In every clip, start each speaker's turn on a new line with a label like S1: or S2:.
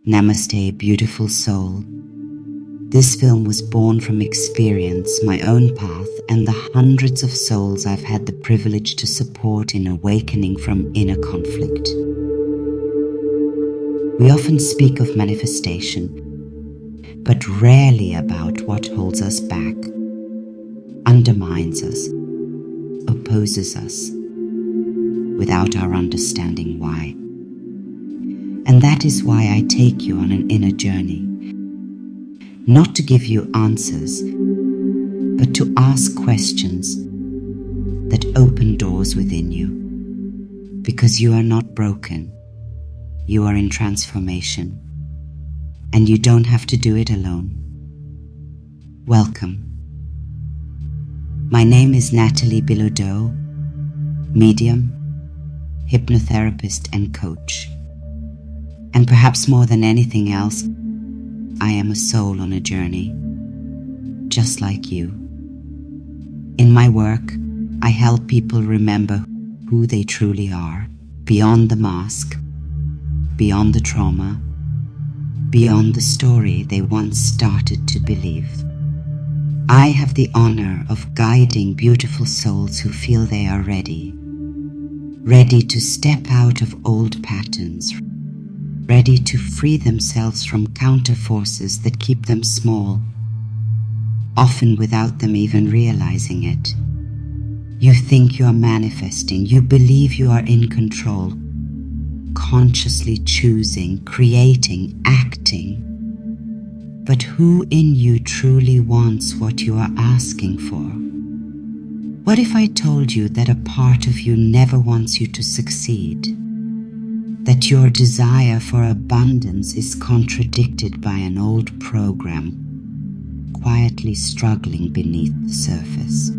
S1: Namaste, beautiful soul. This film was born from experience, my own path, and the hundreds of souls I've had the privilege to support in awakening from inner conflict. We often speak of manifestation, but rarely about what holds us back, undermines us, opposes us, without our understanding why. And that is why I take you on an inner journey. Not to give you answers, but to ask questions that open doors within you. Because you are not broken, you are in transformation, and you don't have to do it alone. Welcome. My name is Natalie Bilodeau, medium, hypnotherapist and coach. And perhaps more than anything else, I am a soul on a journey, just like you. In my work, I help people remember who they truly are, beyond the mask, beyond the trauma, beyond the story they once started to believe. I have the honor of guiding beautiful souls who feel they are ready to step out of old patterns, ready to free themselves from counter forces that keep them small, often without them even realizing it. You think you are manifesting, you believe you are in control, consciously choosing, creating, acting. But who in you truly wants what you are asking for? What if I told you that a part of you never wants you to succeed? That your desire for abundance is contradicted by an old program, quietly struggling beneath the surface.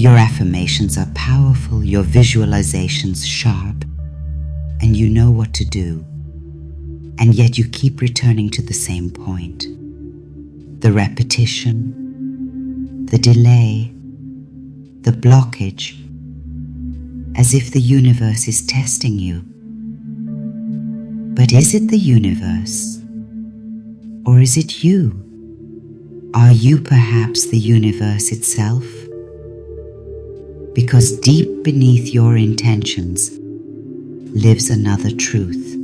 S1: Your affirmations are powerful, your visualizations sharp, and you know what to do. And yet you keep returning to the same point. The repetition, the delay, the blockage, as if the universe is testing you. But is it the universe? Or is it you? Are you perhaps the universe itself? Because deep beneath your intentions lives another truth.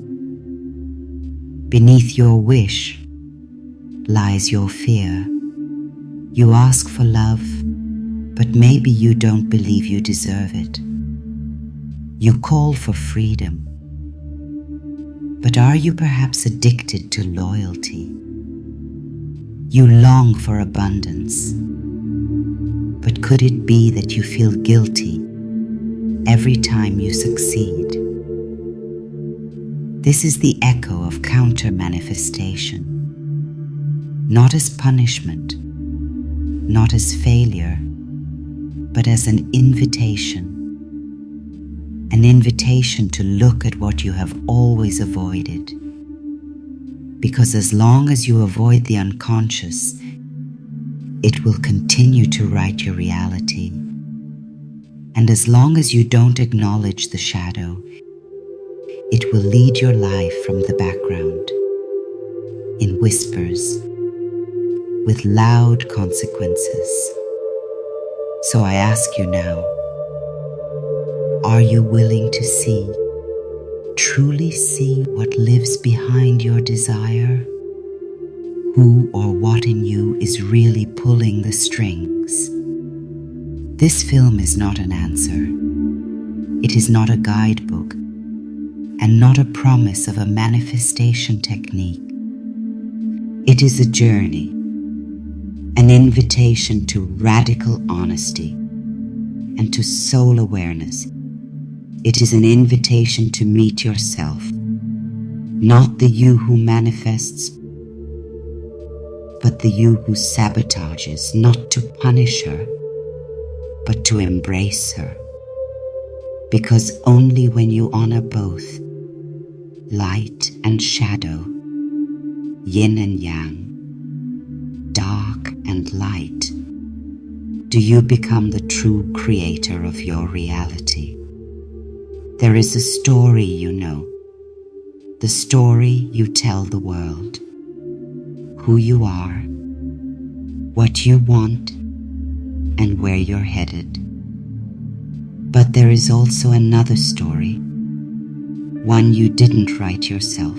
S1: Beneath your wish lies your fear. You ask for love, but maybe you don't believe you deserve it. You call for freedom. But are you perhaps addicted to loyalty? You long for abundance. But could it be that you feel guilty every time you succeed? This is the echo of countermanifestation. Not as punishment, not as failure, but as an invitation. An invitation to look at what you have always avoided. Because as long as you avoid the unconscious, it will continue to write your reality. And as long as you don't acknowledge the shadow, it will lead your life from the background, in whispers, with loud consequences. So I ask you now, are you willing to see, truly see what lives behind your desire? Who or what in you is really pulling the strings? This film is not an answer. It is not a guidebook, and not a promise of a manifestation technique. It is a journey, an invitation to radical honesty and to soul awareness. It is an invitation to meet yourself, not the you who manifests, but the you who sabotages, not to punish her, but to embrace her. Because only when you honor both, light and shadow, yin and yang, dark and light, do you become the true creator of your reality. There is a story, you know, the story you tell the world, who you are, what you want, and where you're headed. But there is also another story, one you didn't write yourself.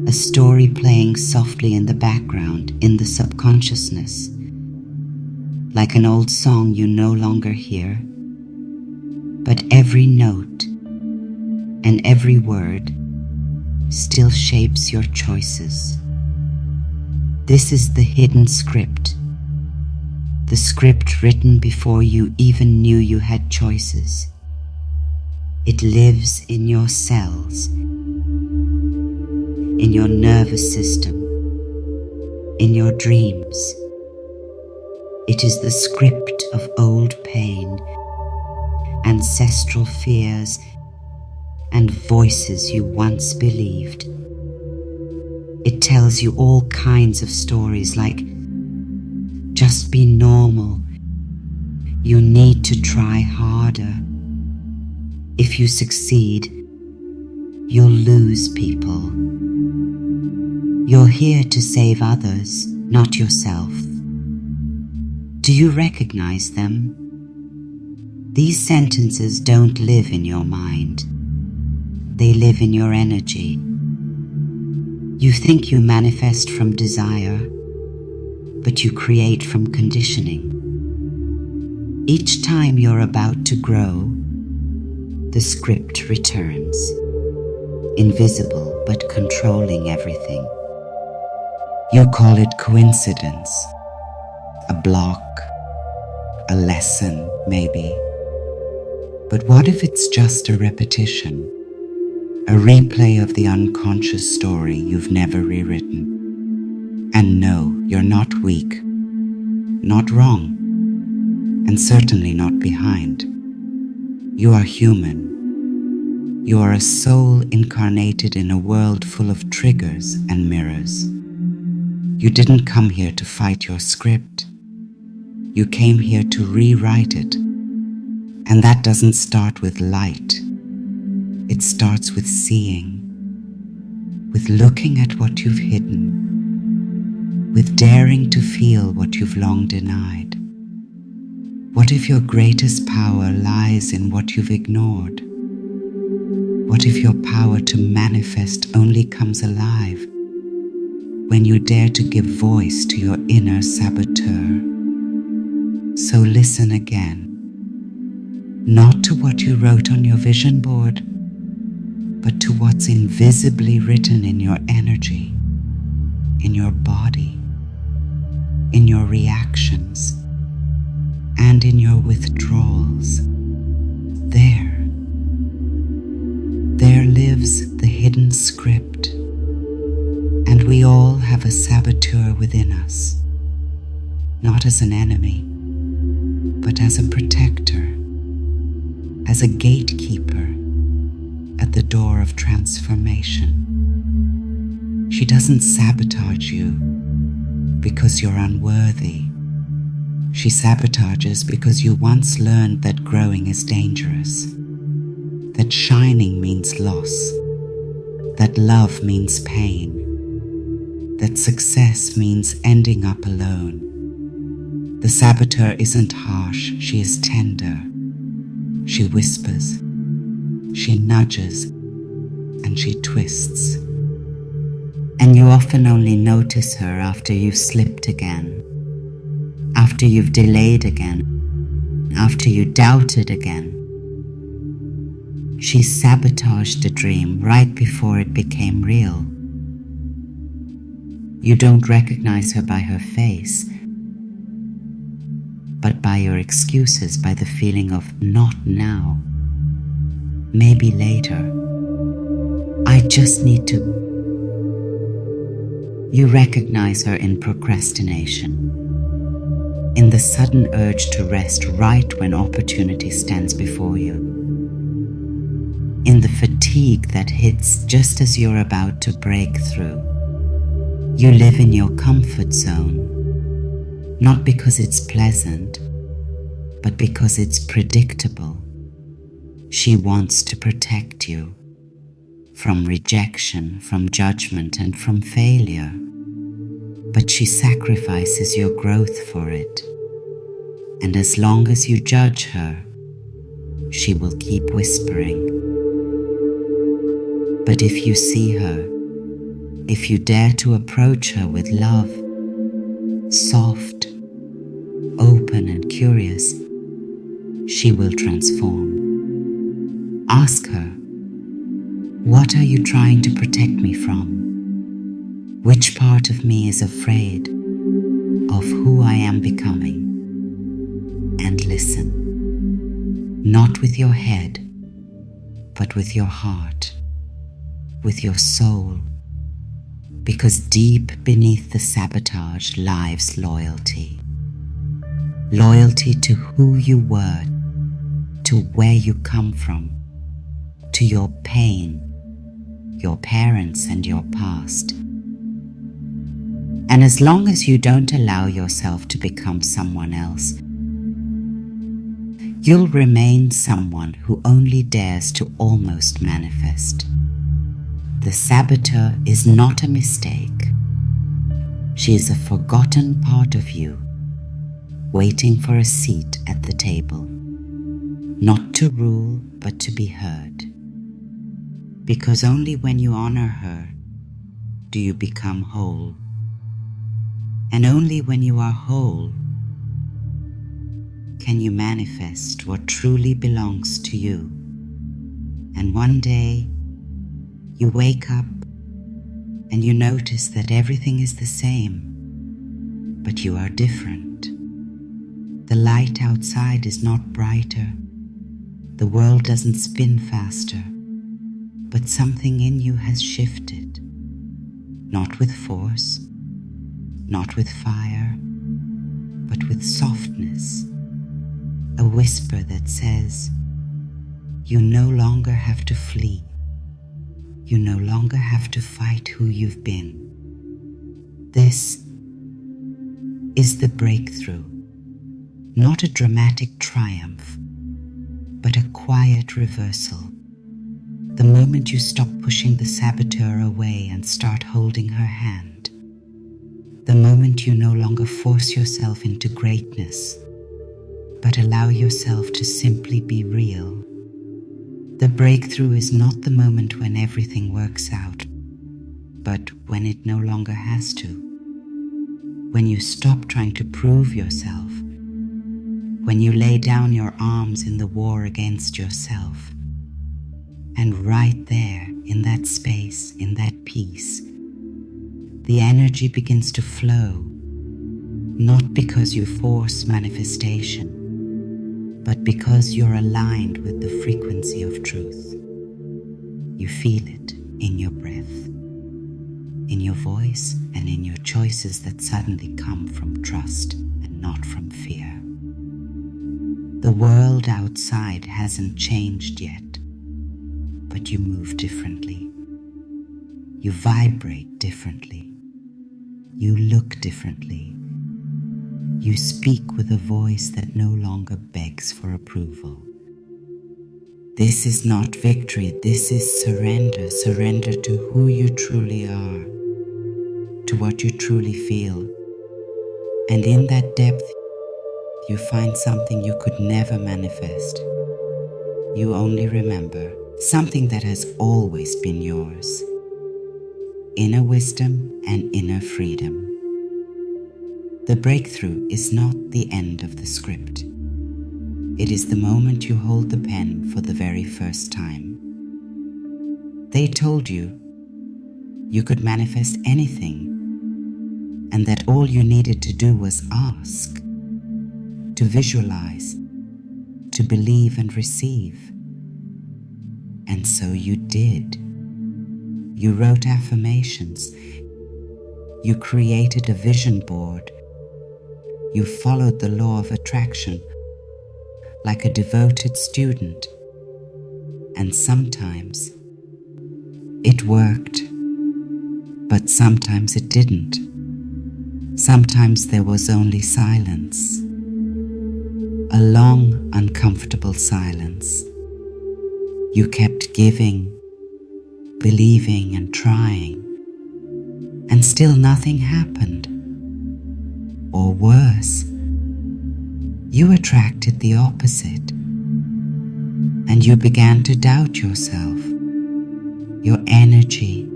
S1: A story playing softly in the background, in the subconsciousness, like an old song you no longer hear. But every note and every word still shapes your choices. This is the hidden script, the script written before you even knew you had choices. It lives in your cells, in your nervous system, in your dreams. It is the script of old pain, ancestral fears, and voices you once believed. It tells you all kinds of stories like, just be normal, you need to try harder. If you succeed, you'll lose people. You're here to save others, not yourself. Do you recognize them? These sentences don't live in your mind. They live in your energy. You think you manifest from desire, but you create from conditioning. Each time you're about to grow, the script returns, invisible but controlling everything. You call it coincidence, a block, a lesson, maybe. But what if it's just a repetition, a replay of the unconscious story you've never rewritten? And no, you're not weak, not wrong, and certainly not behind. You are human. You are a soul incarnated in a world full of triggers and mirrors. You didn't come here to fight your script. You came here to rewrite it. And that doesn't start with light. It starts with seeing, with looking at what you've hidden, with daring to feel what you've long denied. What if your greatest power lies in what you've ignored? What if your power to manifest only comes alive when you dare to give voice to your inner saboteur? So listen again, not to what you wrote on your vision board, but to what's invisibly written in your energy, in your body, in your reactions, and in your withdrawals. There lives the hidden script, and we all have a saboteur within us, not as an enemy, but as a protector, as a gatekeeper at the door of transformation. She doesn't sabotage you because you're unworthy. She sabotages because you once learned that growing is dangerous, that shining means loss, that love means pain, that success means ending up alone. The saboteur isn't harsh, she is tender. She whispers, she nudges, and she twists. And you often only notice her after you've slipped again, after you've delayed again, after you doubted again. She sabotaged a dream right before it became real. You don't recognize her by her face, but by your excuses, by the feeling of not now, maybe later, I just need to. You recognize her in procrastination, in the sudden urge to rest right when opportunity stands before you, in the fatigue that hits just as you're about to break through. You live in your comfort zone, not because it's pleasant, but because it's predictable. She wants to protect you from rejection, from judgment, and from failure. But she sacrifices your growth for it. And as long as you judge her, she will keep whispering. But if you see her, if you dare to approach her with love, soft, open and curious, she will transform. Ask her, what are you trying to protect me from? Which part of me is afraid of who I am becoming? And listen, not with your head, but with your heart, with your soul, because deep beneath the sabotage lies loyalty. Loyalty to who you were, to where you come from, to your pain, your parents and your past. And as long as you don't allow yourself to become someone else, you'll remain someone who only dares to almost manifest. The saboteur is not a mistake. She is a forgotten part of you, waiting for a seat at the table, not to rule, but to be heard. Because only when you honor her do you become whole. And only when you are whole can you manifest what truly belongs to you. And one day, you wake up and you notice that everything is the same, but you are different. The light outside is not brighter. The world doesn't spin faster, but something in you has shifted. Not with force, not with fire, but with softness. A whisper that says, you no longer have to flee. You no longer have to fight who you've been. This is the breakthrough, not a dramatic triumph, but a quiet reversal. The moment you stop pushing the saboteur away and start holding her hand. The moment you no longer force yourself into greatness, but allow yourself to simply be real. The breakthrough is not the moment when everything works out, but when it no longer has to. When you stop trying to prove yourself. When you lay down your arms in the war against yourself. And right there, in that space, in that peace, the energy begins to flow, not because you force manifestation, but because you're aligned with the frequency of truth. You feel it in your breath, in your voice, and in your choices that suddenly come from trust and not from fear. The world outside hasn't changed yet, but you move differently. You vibrate differently. You look differently. You speak with a voice that no longer begs for approval. This is not victory, this is surrender. Surrender to who you truly are, to what you truly feel. And in that depth, you find something you could never manifest. You only remember something that has always been yours. Inner wisdom and inner freedom. The breakthrough is not the end of the script. It is the moment you hold the pen for the very first time. They told you you could manifest anything, and that all you needed to do was ask, to visualize, to believe and receive. And so you did. You wrote affirmations. You created a vision board. You followed the law of attraction like a devoted student. And sometimes it worked, but sometimes it didn't. Sometimes there was only silence, a long, uncomfortable silence. You kept giving, believing and trying, and still nothing happened. Or worse, you attracted the opposite, and you began to doubt yourself, your energy,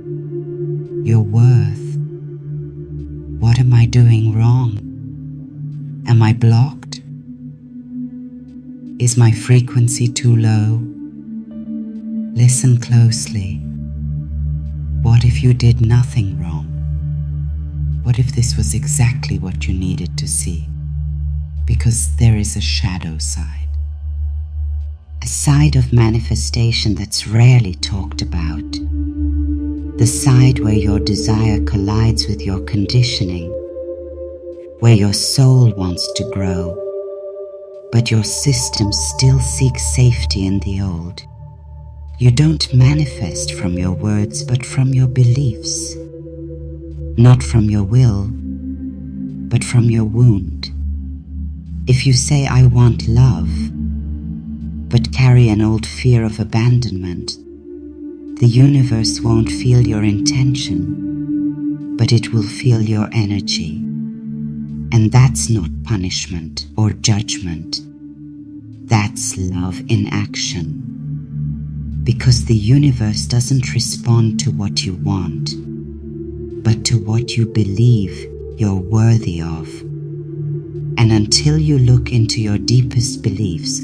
S1: your worth. What am I doing wrong? Am I blocked? Is my frequency too low? Listen closely. What if you did nothing wrong? What if this was exactly what you needed to see? Because there is a shadow side. A side of manifestation that's rarely talked about. The side where your desire collides with your conditioning, where your soul wants to grow, but your system still seeks safety in the old. You don't manifest from your words, but from your beliefs. Not from your will, but from your wound. If you say, I want love, but carry an old fear of abandonment, the universe won't feel your intention, but it will feel your energy. And that's not punishment or judgment. That's love in action. Because the universe doesn't respond to what you want, but to what you believe you're worthy of. And until you look into your deepest beliefs,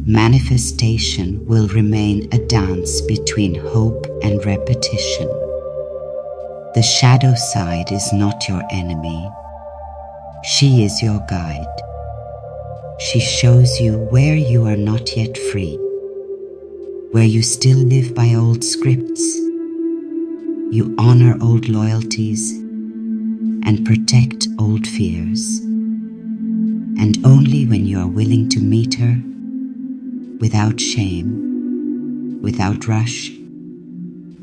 S1: manifestation will remain a dance between hope and repetition. The shadow side is not your enemy. She is your guide. She shows you where you are not yet free, where you still live by old scripts. You honor old loyalties and protect old fears. And only when you are willing to meet her, without shame, without rush,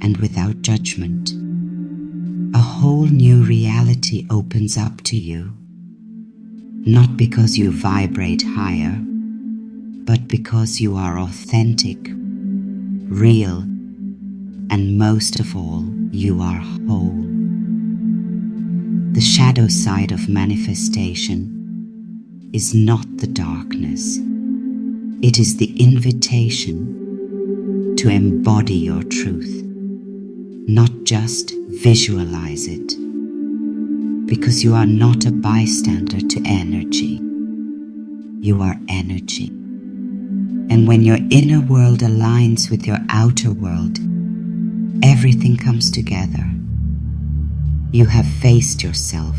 S1: and without judgment, a whole new reality opens up to you. Not because you vibrate higher, but because you are authentic, real, and most of all, you are whole. The shadow side of manifestation is not the darkness. It is the invitation to embody your truth, not just visualize it. Because you are not a bystander to energy. You are energy. And when your inner world aligns with your outer world, everything comes together. You have faced yourself.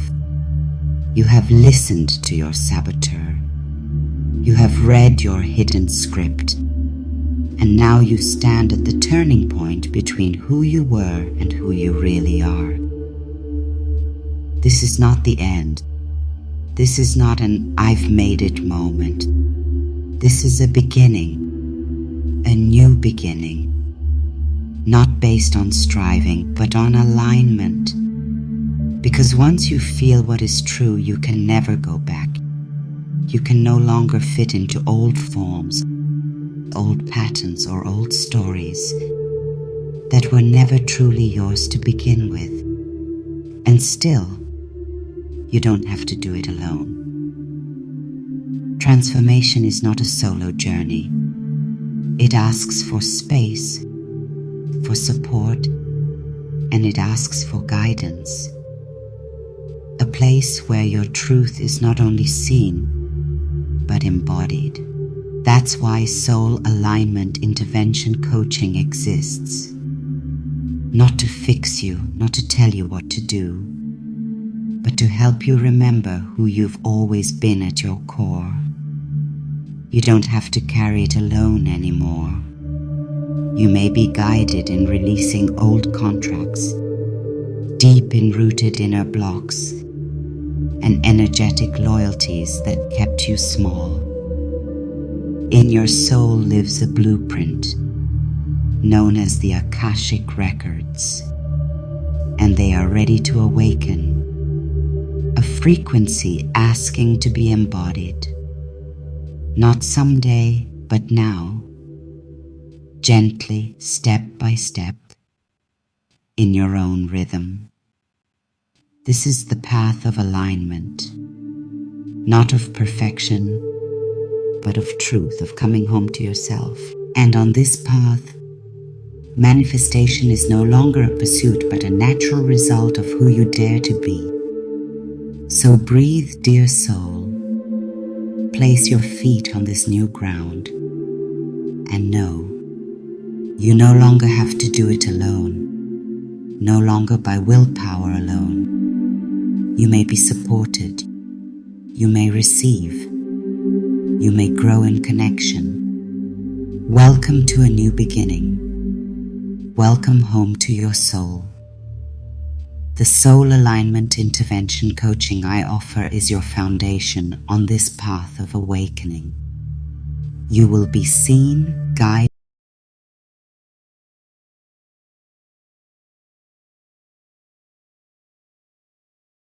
S1: You have listened to your saboteur. You have read your hidden script. And now you stand at the turning point between who you were and who you really are. This is not the end. This is not an I've made it moment. This is a beginning, a new beginning. Not based on striving, but on alignment. Because once you feel what is true, you can never go back. You can no longer fit into old forms, old patterns, or old stories that were never truly yours to begin with. And still, you don't have to do it alone. Transformation is not a solo journey. It asks for space, for support, and it asks for guidance. A place where your truth is not only seen, but embodied. That's why soul alignment intervention coaching exists. Not to fix you, not to tell you what to do, but to help you remember who you've always been at your core. You don't have to carry it alone anymore. You may be guided in releasing old contracts, deep rooted inner blocks, and energetic loyalties that kept you small. In your soul lives a blueprint known as the Akashic Records, and they are ready to awaken. A frequency asking to be embodied, not someday, but now, gently, step by step, in your own rhythm. This is the path of alignment, not of perfection, but of truth, of coming home to yourself. And on this path, manifestation is no longer a pursuit, but a natural result of who you dare to be. So breathe, dear soul. Place your feet on this new ground and know you no longer have to do it alone, no longer by willpower alone. You may be supported, you may receive, you may grow in connection. Welcome to a new beginning. Welcome home to your soul. The soul alignment intervention coaching I offer is your foundation on this path of awakening. You will be seen, guided,